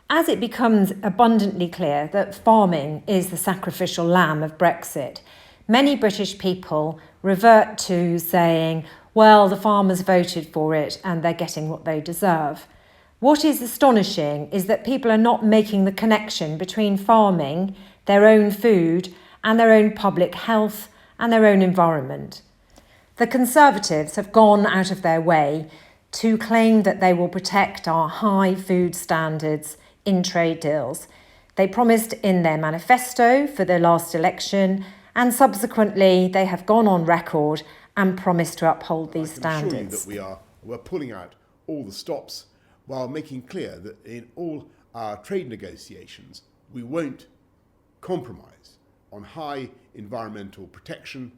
As it becomes abundantly clear that farming is the sacrificial lamb of Brexit, many British people revert to saying, well, the farmers voted for it and they're getting what they deserve. What is astonishing is that people are not making the connection between farming, their own food, and their own public health and their own environment. The Conservatives have gone out of their way to claim that they will protect our high food standards in trade deals. They promised in their manifesto for the last election, and subsequently they have gone on record and promised to uphold these standards. That we're pulling out all the stops while making clear that in all our trade negotiations we won't compromise on high environmental protection,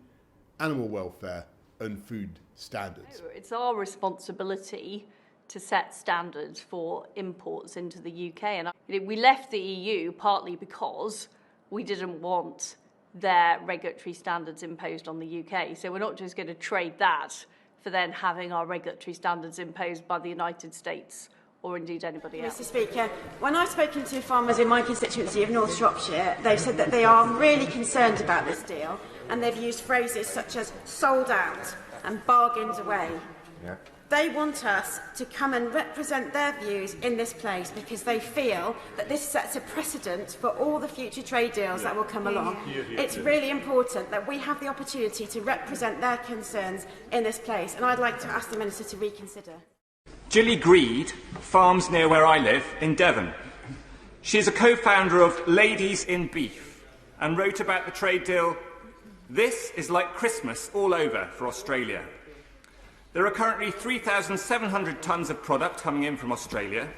animal welfare and food standards. It's our responsibility to set standards for imports into the UK. And we left the EU partly because we didn't want their regulatory standards imposed on the UK. So we're not just going to trade that for then having our regulatory standards imposed by the United States or indeed anybody else. Mr. Speaker, when I've spoken to farmers in my constituency of North Shropshire, they've said that they are really concerned about this deal, and they've used phrases such as sold out and bargained away. Yeah. They want us to come and represent their views in this place because they feel that this sets a precedent for all the future trade deals that will come along. It's really important that we have the opportunity to represent their concerns in this place, and I'd like to ask the Minister to reconsider. Gilly Greed farms near where I live in Devon. She is a co-founder of Ladies in Beef and wrote about the trade deal, "This is like Christmas all over for Australia." There are currently 3,700 tonnes of product coming in from Australia,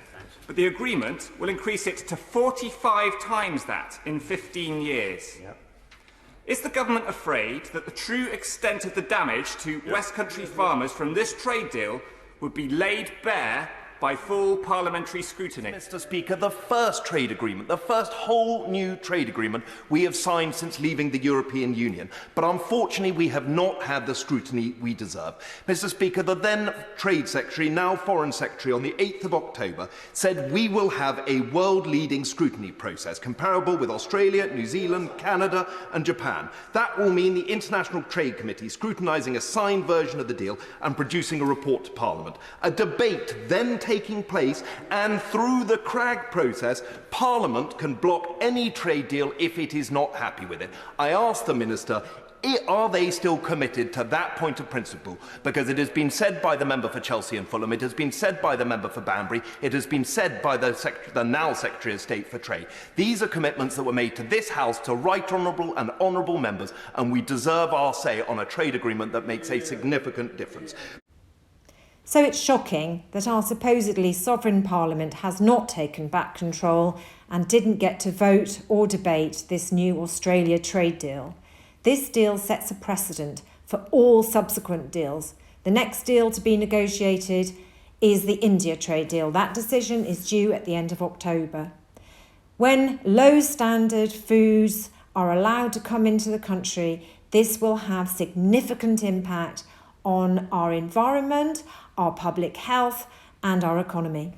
but the agreement will increase it to 45 times that in 15 years. Yep. Is the government afraid that the true extent of the damage to West Country farmers from this trade deal would be laid bare by full parliamentary scrutiny? Mr. Speaker, the first trade agreement, the first whole new trade agreement we have signed since leaving the European Union. But unfortunately, we have not had the scrutiny we deserve. Mr. Speaker, the then Trade Secretary, now Foreign Secretary, on the 8th of October, said we will have a world-leading scrutiny process comparable with Australia, New Zealand, Canada and Japan. That will mean the International Trade Committee scrutinising a signed version of the deal and producing a report to Parliament. A debate then taking place, and through the CRAG process, Parliament can block any trade deal if it is not happy with it. I ask the Minister, are they still committed to that point of principle? Because it has been said by the member for Chelsea and Fulham, it has been said by the member for Banbury, it has been said by the now Secretary of State for Trade. These are commitments that were made to this House, to right honourable and honourable members, and we deserve our say on a trade agreement that makes a significant difference. So it's shocking that our supposedly sovereign parliament has not taken back control and didn't get to vote or debate this new Australia trade deal. This deal sets a precedent for all subsequent deals. The next deal to be negotiated is the India trade deal. That decision is due at the end of October. When low standard foods are allowed to come into the country, this will have significant impact on our environment, our public health and our economy.